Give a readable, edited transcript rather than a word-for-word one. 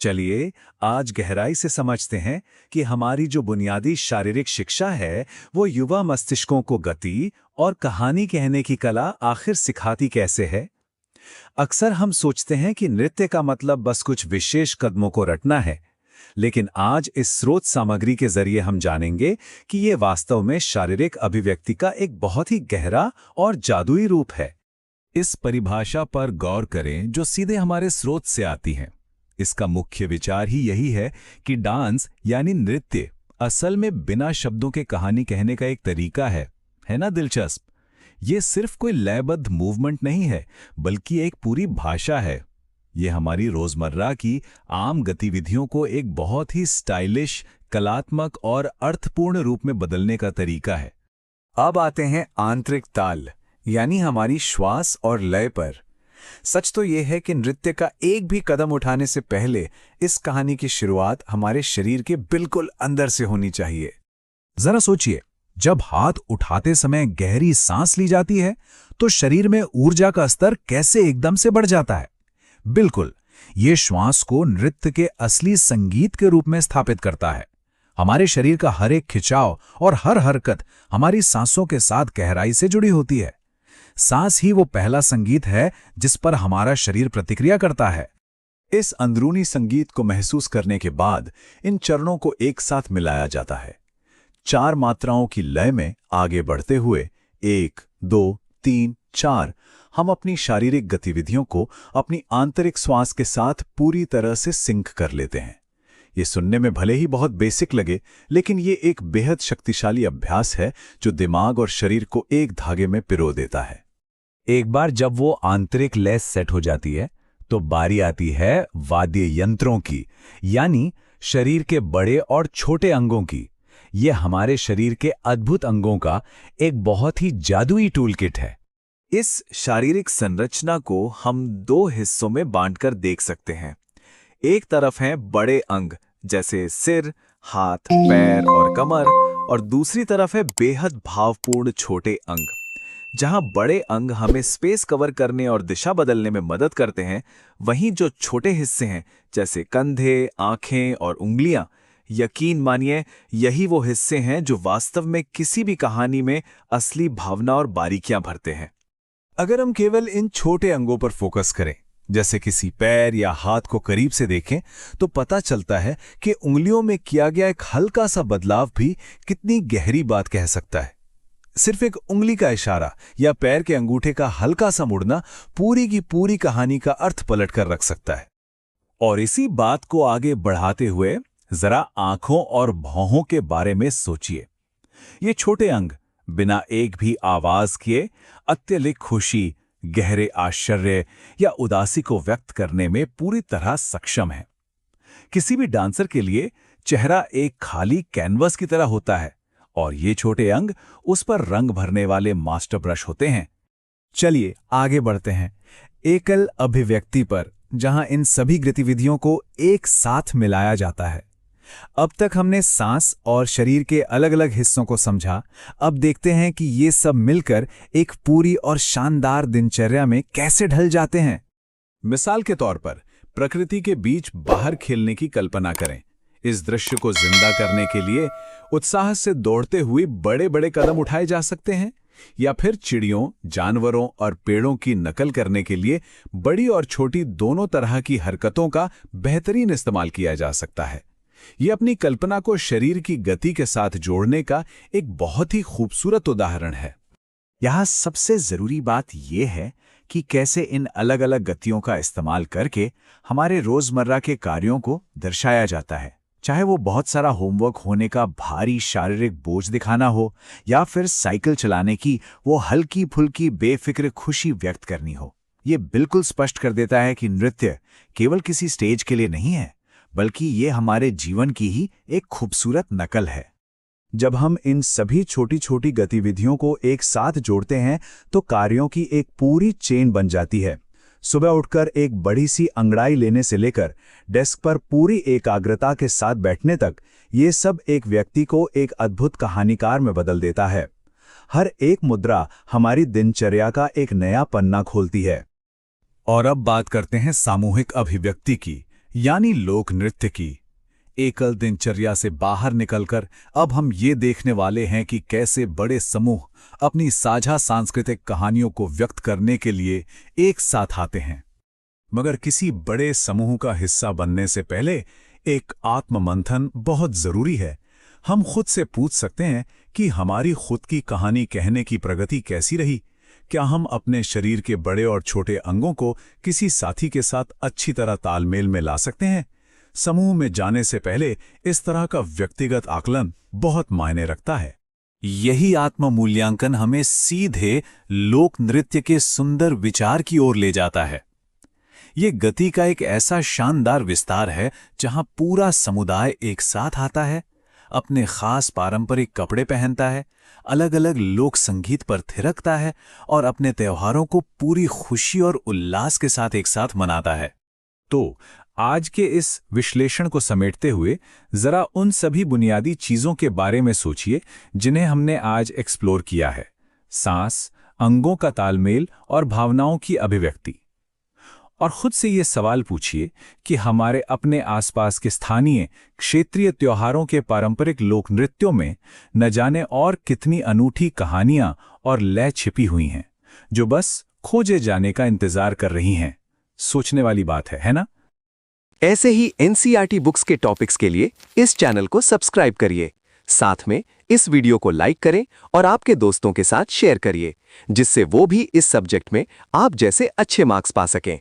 चलिए आज गहराई से समझते हैं कि हमारी जो बुनियादी शारीरिक शिक्षा है वो युवा मस्तिष्कों को गति और कहानी कहने की कला आखिर सिखाती कैसे है। अक्सर हम सोचते हैं कि नृत्य का मतलब बस कुछ विशेष कदमों को रटना है, लेकिन आज इस स्रोत सामग्री के जरिए हम जानेंगे कि ये वास्तव में शारीरिक अभिव्यक्ति का एक बहुत ही गहरा और जादुई रूप है। इस परिभाषा पर गौर करें जो सीधे हमारे स्रोत से आती है। इसका मुख्य विचार ही यही है कि डांस यानी नृत्य असल में बिना शब्दों के कहानी कहने का एक तरीका है ना दिलचस्प। ये सिर्फ कोई लयबद्ध मूवमेंट नहीं है, बल्कि एक पूरी भाषा है। ये हमारी रोजमर्रा की आम गतिविधियों को एक बहुत ही स्टाइलिश, कलात्मक और अर्थपूर्ण रूप में बदलने का तरीका है। अब आते हैं आंतरिक ताल यानी हमारी श्वास और लय पर। सच तो यह है कि नृत्य का एक भी कदम उठाने से पहले इस कहानी की शुरुआत हमारे शरीर के बिल्कुल अंदर से होनी चाहिए। जरा सोचिए, जब हाथ उठाते समय गहरी सांस ली जाती है तो शरीर में ऊर्जा का स्तर कैसे एकदम से बढ़ जाता है। बिल्कुल, ये श्वास को नृत्य के असली संगीत के रूप में स्थापित करता है। हमारे शरीर का हर एक खिंचाव और हर हरकत हमारी सांसों के साथ गहराई से जुड़ी होती है। सांस ही वो पहला संगीत है जिस पर हमारा शरीर प्रतिक्रिया करता है। इस अंदरूनी संगीत को महसूस करने के बाद इन चरणों को एक साथ मिलाया जाता है। 4 मात्राओं की लय में आगे बढ़ते हुए 1, 2, 3, 4 हम अपनी शारीरिक गतिविधियों को अपनी आंतरिक श्वास के साथ पूरी तरह से सिंक कर लेते हैं। ये सुनने में भले ही बहुत बेसिक लगे, लेकिन ये एक बेहद शक्तिशाली अभ्यास है जो दिमाग और शरीर को एक धागे में पिरो देता है। एक बार जब वो आंतरिक लय सेट हो जाती है तो बारी आती है वाद्य यंत्रों की, यानी शरीर के बड़े और छोटे अंगों की। ये हमारे शरीर के अद्भुत अंगों का एक बहुत ही जादुई टूल किट है। इस शारीरिक संरचना को हम 2 हिस्सों में बांटकर देख सकते हैं। एक तरफ हैं बड़े अंग जैसे सिर, हाथ, पैर और कमर, और दूसरी तरफ है बेहद भावपूर्ण छोटे अंग। जहां बड़े अंग हमें स्पेस कवर करने और दिशा बदलने में मदद करते हैं, वहीं जो छोटे हिस्से हैं जैसे कंधे, आंखें और उंगलियां, यकीन मानिए यही वो हिस्से हैं जो वास्तव में किसी भी कहानी में असली भावना और बारीकियां भरते हैं। अगर हम केवल इन छोटे अंगों पर फोकस करें, जैसे किसी पैर या हाथ को करीब से देखें, तो पता चलता है कि उंगलियों में किया गया एक हल्का सा बदलाव भी कितनी गहरी बात कह सकता है। सिर्फ एक उंगली का इशारा या पैर के अंगूठे का हल्का सा मुड़ना पूरी की पूरी कहानी का अर्थ पलट कर रख सकता है। और इसी बात को आगे बढ़ाते हुए जरा आंखों और भौहों के बारे में सोचिए। ये छोटे अंग बिना एक भी आवाज किए अत्यधिक खुशी, गहरे आश्चर्य या उदासी को व्यक्त करने में पूरी तरह सक्षम है। किसी भी डांसर के लिए चेहरा एक खाली कैनवस की तरह होता है और ये छोटे अंग उस पर रंग भरने वाले मास्टर ब्रश होते हैं। चलिए आगे बढ़ते हैं एकल अभिव्यक्ति पर, जहां इन सभी गतिविधियों को एक साथ मिलाया जाता है। अब तक हमने सांस और शरीर के अलग अलग हिस्सों को समझा। अब देखते हैं कि ये सब मिलकर एक पूरी और शानदार दिनचर्या में कैसे ढल जाते हैं। मिसाल के तौर पर प्रकृति के बीच बाहर खेलने की कल्पना करें। इस दृश्य को जिंदा करने के लिए उत्साह से दौड़ते हुए बड़े बड़े कदम उठाए जा सकते हैं, या फिर चिड़ियों, जानवरों और पेड़ों की नकल करने के लिए बड़ी और छोटी दोनों तरह की हरकतों का बेहतरीन इस्तेमाल किया जा सकता है। ये अपनी कल्पना को शरीर की गति के साथ जोड़ने का एक बहुत ही खूबसूरत उदाहरण है। यहाँ सबसे जरूरी बात यह है कि कैसे इन अलग अलग गतियों का इस्तेमाल करके हमारे रोजमर्रा के कार्यों को दर्शाया जाता है। चाहे वो बहुत सारा होमवर्क होने का भारी शारीरिक बोझ दिखाना हो, या फिर साइकिल चलाने की वो हल्की फुल्की बेफिक्र खुशी व्यक्त करनी हो। ये बिल्कुल स्पष्ट कर देता है कि नृत्य केवल किसी स्टेज के लिए नहीं है, बल्कि ये हमारे जीवन की ही एक खूबसूरत नकल है। जब हम इन सभी छोटी छोटी गतिविधियों को एक साथ जोड़ते हैं तो कार्यों की एक पूरी चेन बन जाती है। सुबह उठकर एक बड़ी सी अंगड़ाई लेने से लेकर डेस्क पर पूरी एकाग्रता के साथ बैठने तक, ये सब एक व्यक्ति को एक अद्भुत कहानीकार में बदल देता है। हर एक मुद्रा हमारी दिनचर्या का एक नया पन्ना खोलती है। और अब बात करते हैं सामूहिक अभिव्यक्ति की, यानी लोक नृत्य की। एकल दिनचर्या से बाहर निकलकर अब हम ये देखने वाले हैं कि कैसे बड़े समूह अपनी साझा सांस्कृतिक कहानियों को व्यक्त करने के लिए एक साथ आते हैं। मगर किसी बड़े समूह का हिस्सा बनने से पहले एक आत्ममंथन बहुत जरूरी है। हम खुद से पूछ सकते हैं कि हमारी खुद की कहानी कहने की प्रगति कैसी रही। क्या हम अपने शरीर के बड़े और छोटे अंगों को किसी साथी के साथ अच्छी तरह तालमेल में ला सकते हैं? समूह में जाने से पहले इस तरह का व्यक्तिगत आकलन बहुत मायने रखता है। यही आत्म-मूल्यांकन हमें सीधे लोक नृत्य के सुंदर विचार की ओर ले जाता है। ये गति का एक ऐसा शानदार विस्तार है जहां पूरा समुदाय एक साथ आता है, अपने खास पारंपरिक कपड़े पहनता है, अलग-अलग लोक संगीत पर थिरकता है और अपने त्योहारों को पूरी खुशी और उल्लास के साथ एक साथ मनाता है। तो आज के इस विश्लेषण को समेटते हुए जरा उन सभी बुनियादी चीजों के बारे में सोचिए जिन्हें हमने आज एक्सप्लोर किया है। सांस, अंगों का तालमेल और भावनाओं की अभिव्यक्ति। और खुद से ये सवाल पूछिए कि हमारे अपने आसपास के स्थानीय क्षेत्रीय त्योहारों के पारंपरिक लोक नृत्यों में न जाने और कितनी अनूठी कहानियां और लय छिपी हुई हैं, जो बस खोजे जाने का इंतजार कर रही हैं। सोचने वाली बात है ना? ऐसे ही एनसीईआरटी बुक्स के टॉपिक्स के लिए इस चैनल को सब्सक्राइब करिए। साथ में इस वीडियो को लाइक करें और आपके दोस्तों के साथ शेयर करिए, जिससे वो भी इस सब्जेक्ट में आप जैसे अच्छे मार्क्स पा सकें।